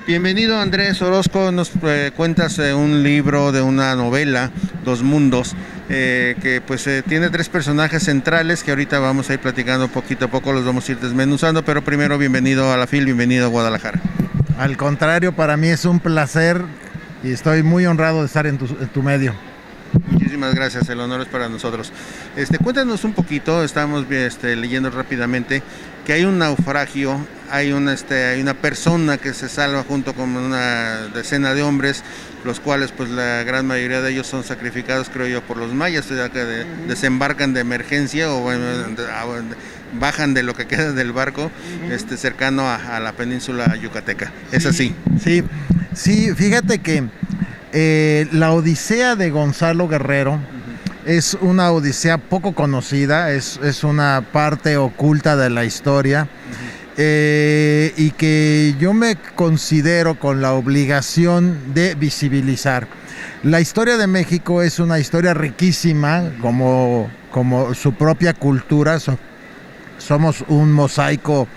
Bienvenido Andrés Orozco, nos cuentas un libro de una novela, Dos Mundos, que pues tiene tres personajes centrales que ahorita vamos a ir platicando poquito a poco, los vamos a ir desmenuzando, pero primero bienvenido a la FIL, bienvenido a Guadalajara. Al contrario, para mí es un placer y estoy muy honrado de estar en tu medio. Muchísimas gracias, el honor es para nosotros. Cuéntanos un poquito, estamos leyendo rápidamente que hay un naufragio, hay una persona que se salva junto con una decena de hombres, los cuales pues la gran mayoría de ellos son sacrificados, creo yo, por los mayas, ya que desembarcan de emergencia o bueno, bajan de lo que queda del barco cercano a la península yucateca. ¿Es así? Sí, sí, fíjate que la Odisea de Gonzalo Guerrero es una odisea poco conocida, es una parte oculta de la historia y que yo me considero con la obligación de visibilizar. La historia de México es una historia riquísima, como su propia cultura. Somos un mosaico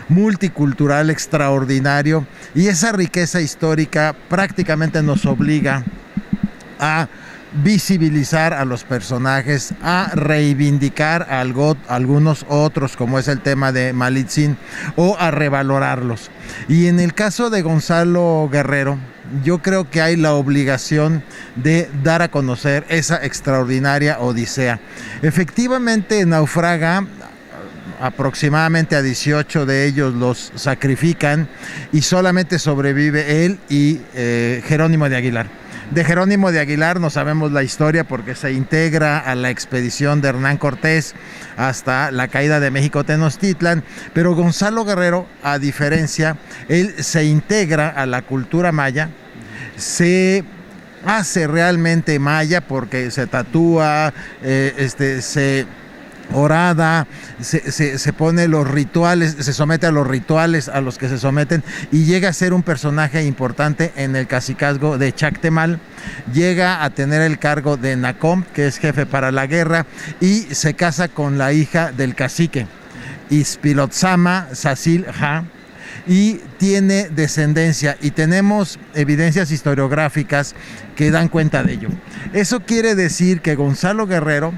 multicultural extraordinario y esa riqueza histórica prácticamente nos obliga a visibilizar a los personajes, a reivindicar algunos otros, como es el tema de Malitzin, o a revalorarlos. Y en el caso de Gonzalo Guerrero, yo creo que hay la obligación de dar a conocer esa extraordinaria odisea. Efectivamente, naufraga. Aproximadamente a 18 de ellos los sacrifican y solamente sobrevive él y Jerónimo de Aguilar. De Jerónimo de Aguilar no sabemos la historia porque se integra a la expedición de Hernán Cortés hasta la caída de México Tenochtitlan, pero Gonzalo Guerrero, a diferencia, él se integra a la cultura maya, se hace realmente maya porque se tatúa, se orada, se pone los rituales, se somete a los rituales a los que se someten y llega a ser un personaje importante en el cacicazgo de Chactemal, llega a tener el cargo de Nacom, que es jefe para la guerra, y se casa con la hija del cacique, Ispilotzama Sacil Ja, y tiene descendencia y tenemos evidencias historiográficas que dan cuenta de ello. Eso quiere decir que Gonzalo Guerrero,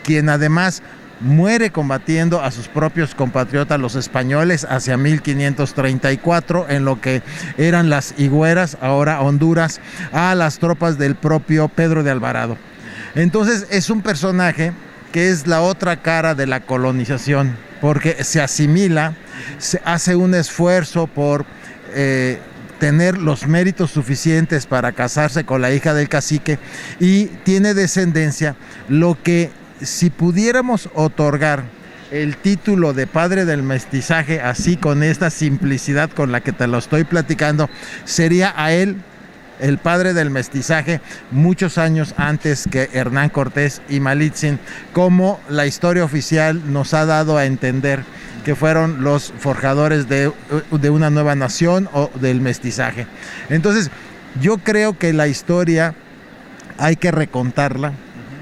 quien además muere combatiendo a sus propios compatriotas los españoles hacia 1534 en lo que eran las Higueras, ahora Honduras, a las tropas del propio Pedro de Alvarado. Entonces es un personaje que es la otra cara de la colonización, porque se asimila, se hace un esfuerzo por tener los méritos suficientes para casarse con la hija del cacique y tiene descendencia, lo que si pudiéramos otorgar el título de padre del mestizaje, así con esta simplicidad con la que te lo estoy platicando, sería a él el padre del mestizaje muchos años antes que Hernán Cortés y Malitzin, como la historia oficial nos ha dado a entender que fueron los forjadores de una nueva nación o del mestizaje. Entonces, yo creo que la historia hay que recontarla,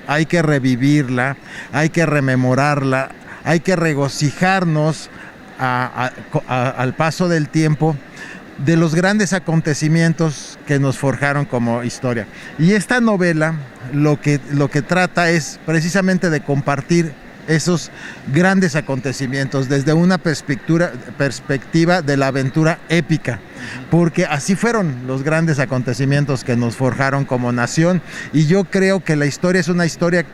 hay que revivirla, hay que rememorarla, hay que regocijarnos al paso del tiempo de los grandes acontecimientos que nos forjaron como historia. Y esta novela lo que trata es precisamente de compartir esos grandes acontecimientos desde una perspectiva de la aventura épica, porque así fueron los grandes acontecimientos que nos forjaron como nación, y yo creo que la historia es una historia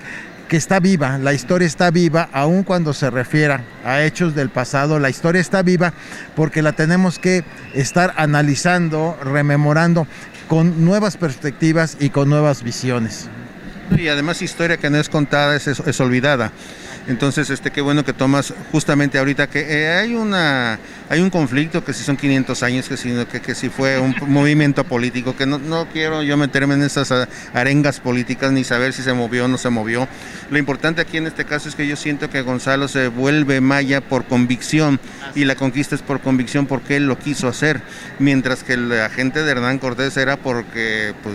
que está viva, la historia está viva aun cuando se refiera a hechos del pasado, la historia está viva porque la tenemos que estar analizando, rememorando con nuevas perspectivas y con nuevas visiones. Y además historia que no es contada es olvidada. Entonces, qué bueno que tomas justamente ahorita que hay un conflicto que si son 500 años, que si fue un movimiento político, que no quiero yo meterme en esas arengas políticas ni saber si se movió o no se movió. Lo importante aquí en este caso es que yo siento que Gonzalo se vuelve maya por convicción y la conquista es por convicción porque él lo quiso hacer, mientras que la gente de Hernán Cortés era porque pues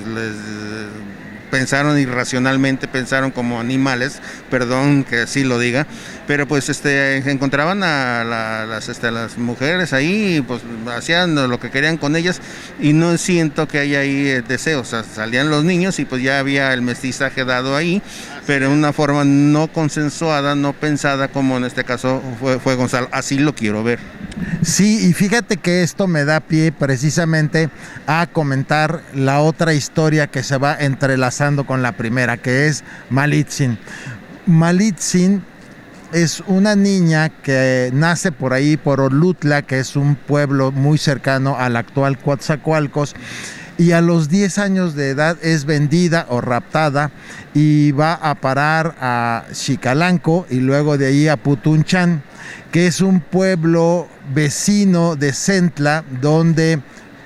pensaron irracionalmente, pensaron como animales, perdón que así lo diga, pero pues encontraban a las mujeres ahí y pues hacían lo que querían con ellas, y no siento que haya ahí deseos. O sea, salían los niños y pues ya había el mestizaje dado ahí, pero de una forma no consensuada, no pensada, como en este caso fue Gonzalo. Así lo quiero ver. Sí, y fíjate que esto me da pie precisamente a comentar la otra historia que se va entrelazando con la primera, que es Malitzin. Malitzin es una niña que nace por ahí, por Olutla, que es un pueblo muy cercano al actual Coatzacoalcos, y a los 10 años de edad es vendida o raptada y va a parar a Xicalanco y luego de ahí a Putunchán, que es un pueblo vecino de Centla, donde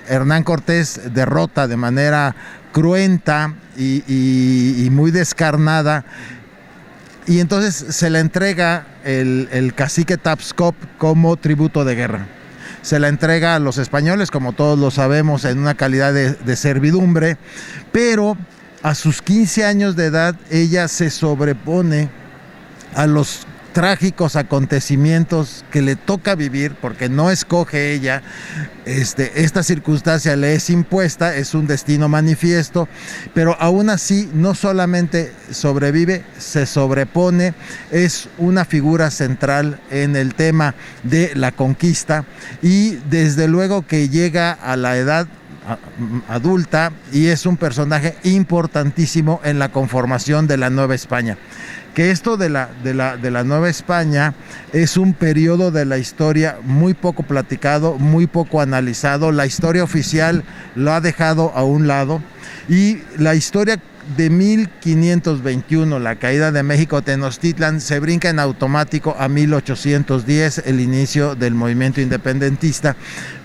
Hernán Cortés derrota de manera cruenta y muy descarnada, y entonces se le entrega el cacique Tapscop como tributo de guerra. Se la entrega a los españoles, como todos lo sabemos, en una calidad de servidumbre, pero a sus 15 años de edad ella se sobrepone a los trágicos acontecimientos que le toca vivir, porque no escoge ella, esta circunstancia le es impuesta, es un destino manifiesto, pero aún así no solamente sobrevive, se sobrepone, es una figura central en el tema de la conquista, y desde luego que llega a la edad adulta y es un personaje importantísimo en la conformación de la Nueva España. Que esto de la Nueva España es un periodo de la historia muy poco platicado, muy poco analizado. La historia oficial lo ha dejado a un lado, y la historia de 1521, la caída de México Tenochtitlan, se brinca en automático a 1810, el inicio del movimiento independentista,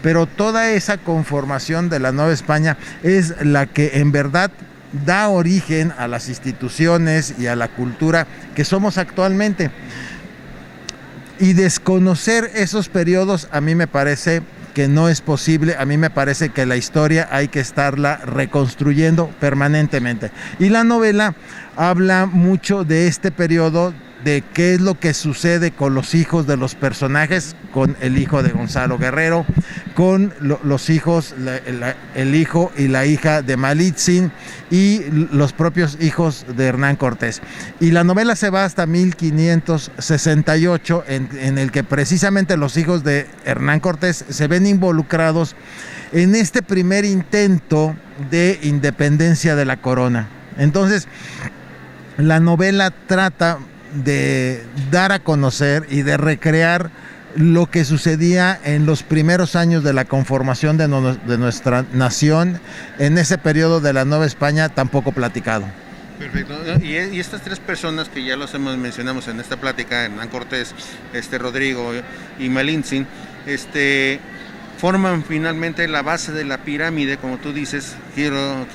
pero toda esa conformación de la Nueva España es la que en verdad da origen a las instituciones y a la cultura que somos actualmente. Y desconocer esos periodos a mí me parece que no es posible. A mí me parece que la historia hay que estarla reconstruyendo permanentemente. Y la novela habla mucho de este periodo, de qué es lo que sucede con los hijos de los personajes, con el hijo de Gonzalo Guerrero, con los hijos, el hijo y la hija de Malitzin y los propios hijos de Hernán Cortés. Y la novela se va hasta 1568, en el que precisamente los hijos de Hernán Cortés se ven involucrados en este primer intento de independencia de la corona. Entonces, la novela trata de dar a conocer y de recrear lo que sucedía en los primeros años de la conformación de nuestra nación, en ese periodo de la Nueva España tan poco platicado. Perfecto. Y estas tres personas que ya los mencionamos en esta plática, Hernán Cortés, Rodrigo y Malitzin, forman finalmente la base de la pirámide, como tú dices. Quiero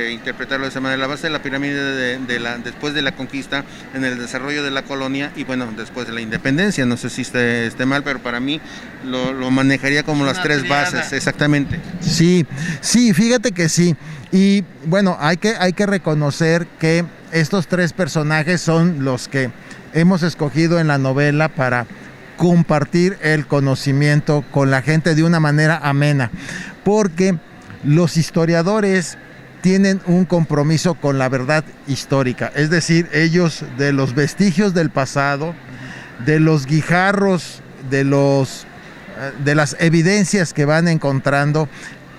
interpretarlo de esa manera, la base de la pirámide después de la conquista, en el desarrollo de la colonia y bueno, después de la independencia. No sé si esté mal, pero para mí lo manejaría como las tres bases, exactamente. Sí, fíjate que sí. Y bueno, hay que reconocer que estos tres personajes son los que hemos escogido en la novela para compartir el conocimiento con la gente de una manera amena, porque los historiadores tienen un compromiso con la verdad histórica, es decir, ellos, de los vestigios del pasado, de los guijarros, de las evidencias que van encontrando,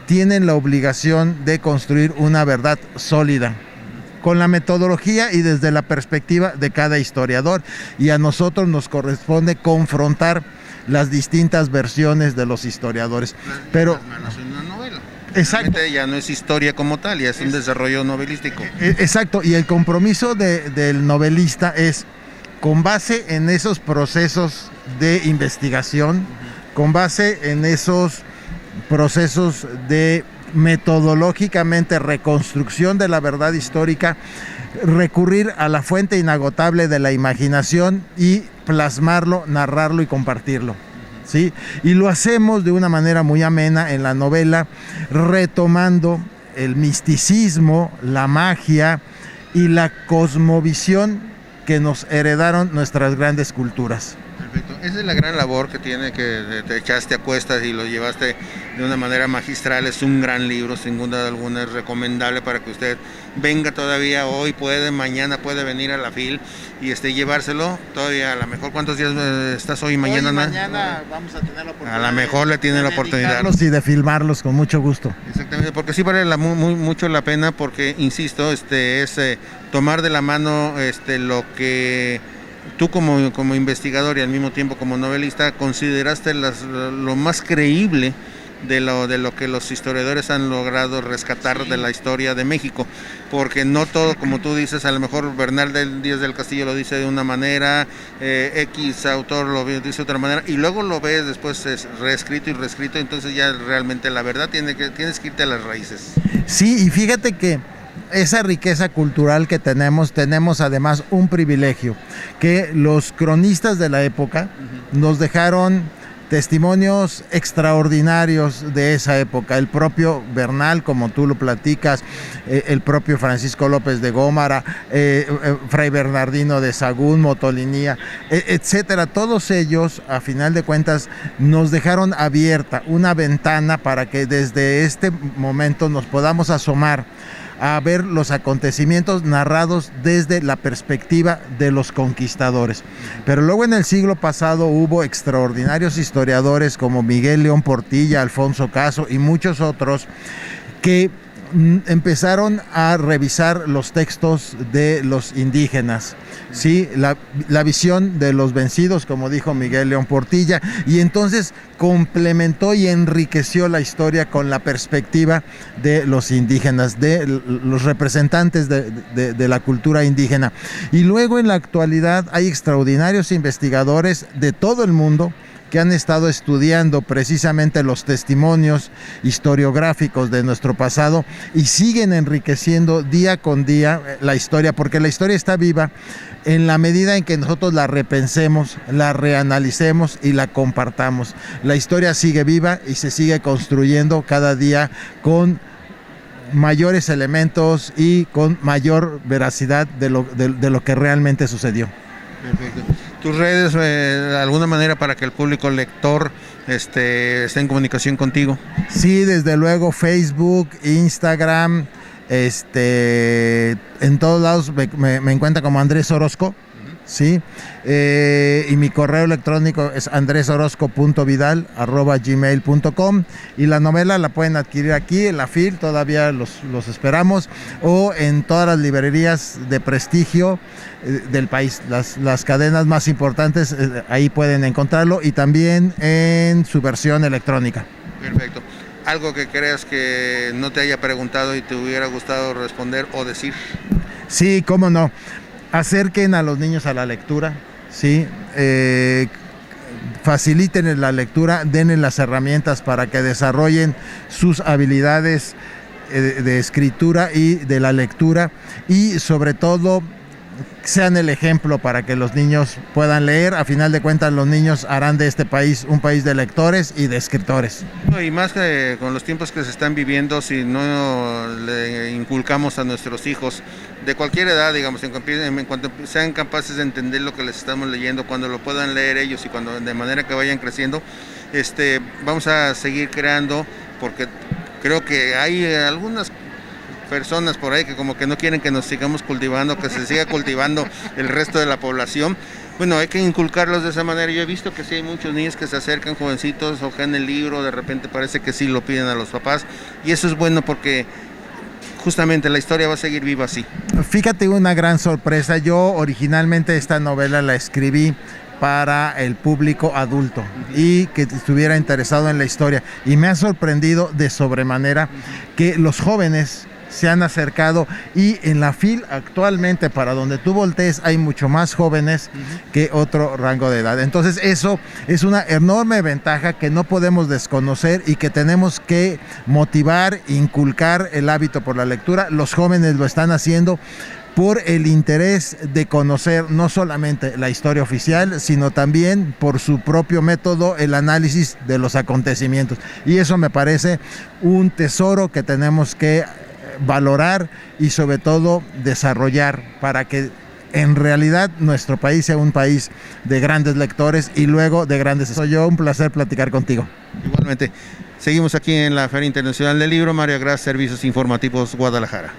tienen la obligación de construir una verdad sólida, con la metodología y desde la perspectiva de cada historiador, y a nosotros nos corresponde confrontar las distintas versiones de los historiadores. Pero es una novela. Exacto. Realmente ya no es historia como tal, ya es un desarrollo novelístico. Exacto, y el compromiso del novelista es, con base en esos procesos de investigación, con base en esos procesos de metodológicamente reconstrucción de la verdad histórica, recurrir a la fuente inagotable de la imaginación y plasmarlo, narrarlo y compartirlo, ¿sí? Y lo hacemos de una manera muy amena en la novela, retomando el misticismo, la magia, y la cosmovisión que nos heredaron nuestras grandes culturas. Perfecto. Esa es la gran labor que tiene, que te echaste a cuestas y lo llevaste de una manera magistral. Es un gran libro, sin duda alguna, es recomendable para que usted venga todavía hoy, mañana puede venir a la FIL y llevárselo todavía. A lo mejor, ¿cuántos días estás hoy y mañana? Hoy y mañana vamos a tener la oportunidad. A lo mejor le tiene la oportunidad. Y de filmarlos con mucho gusto. Exactamente, porque sí vale mucho la pena, porque, insisto, es tomar de la mano lo que tú como investigador y al mismo tiempo como novelista consideraste lo más creíble de lo que los historiadores han logrado rescatar de la historia de México, porque no todo, como tú dices, a lo mejor Bernal Díaz del Castillo lo dice de una manera, X autor lo dice de otra manera, y luego lo ves después reescrito y reescrito, entonces ya realmente la verdad tienes que irte a las raíces. Sí, y fíjate que esa riqueza cultural que tenemos además un privilegio, que los cronistas de la época nos dejaron testimonios extraordinarios de esa época. El propio Bernal, como tú lo platicas, el propio Francisco López de Gómara, Fray Bernardino de Sahagún, Motolinía, etcétera. Todos ellos, a final de cuentas, nos dejaron abierta una ventana para que desde este momento nos podamos asomar a ver los acontecimientos narrados desde la perspectiva de los conquistadores. Pero luego en el siglo pasado hubo extraordinarios historiadores como Miguel León Portilla, Alfonso Caso y muchos otros que empezaron a revisar los textos de los indígenas, ¿sí? La visión de los vencidos, como dijo Miguel León Portilla, y entonces complementó y enriqueció la historia con la perspectiva de los indígenas, de los representantes de la cultura indígena. Y luego en la actualidad hay extraordinarios investigadores de todo el mundo que han estado estudiando precisamente los testimonios historiográficos de nuestro pasado y siguen enriqueciendo día con día la historia, porque la historia está viva en la medida en que nosotros la repensemos, la reanalicemos y la compartamos. La historia sigue viva y se sigue construyendo cada día con mayores elementos y con mayor veracidad de lo que realmente sucedió. Perfecto. Tus redes, de alguna manera, para que el público lector esté en comunicación contigo. Sí, desde luego, Facebook, Instagram, en todos lados me encuentra como Andrés Orozco, ¿sí? Y mi correo electrónico es andresorozco.vidal@gmail.com, y la novela la pueden adquirir aquí en la FIL, todavía los esperamos, o en todas las librerías de prestigio del país, las cadenas más importantes, ahí pueden encontrarlo, y también en su versión electrónica. Perfecto. ¿Algo que creas que no te haya preguntado y te hubiera gustado responder o decir? Sí, cómo no. Acerquen a los niños a la lectura, ¿sí? Faciliten la lectura, denles las herramientas para que desarrollen sus habilidades de escritura y de la lectura, y sobre todo sean el ejemplo para que los niños puedan leer. A final de cuentas, los niños harán de este país un país de lectores y de escritores. Y más que con los tiempos que se están viviendo, si no le inculcamos a nuestros hijos de cualquier edad, digamos, en cuanto sean capaces de entender lo que les estamos leyendo, cuando lo puedan leer ellos y cuando de manera que vayan creciendo, vamos a seguir creando, porque creo que hay algunas personas por ahí que como que no quieren que nos sigamos cultivando, que se siga cultivando el resto de la población. Bueno, hay que inculcarlos de esa manera. Yo he visto que sí hay muchos niños que se acercan, jovencitos, hojean el libro, de repente parece que sí lo piden a los papás, y eso es bueno porque justamente la historia va a seguir viva así. Fíjate, una gran sorpresa. Yo originalmente esta novela la escribí para el público adulto y que estuviera interesado en la historia, y me ha sorprendido de sobremanera que los jóvenes se han acercado, y en la FIL actualmente, para donde tú voltees, hay mucho más jóvenes que otro rango de edad. Entonces eso es una enorme ventaja que no podemos desconocer y que tenemos que motivar, inculcar el hábito por la lectura. Los jóvenes lo están haciendo por el interés de conocer no solamente la historia oficial, sino también por su propio método, el análisis de los acontecimientos. Y eso me parece un tesoro que tenemos que valorar y sobre todo desarrollar para que en realidad nuestro país sea un país de grandes lectores y luego de grandes... Soy yo, un placer platicar contigo. Igualmente. Seguimos aquí en la Feria Internacional del Libro, Mario Gras, Servicios Informativos, Guadalajara.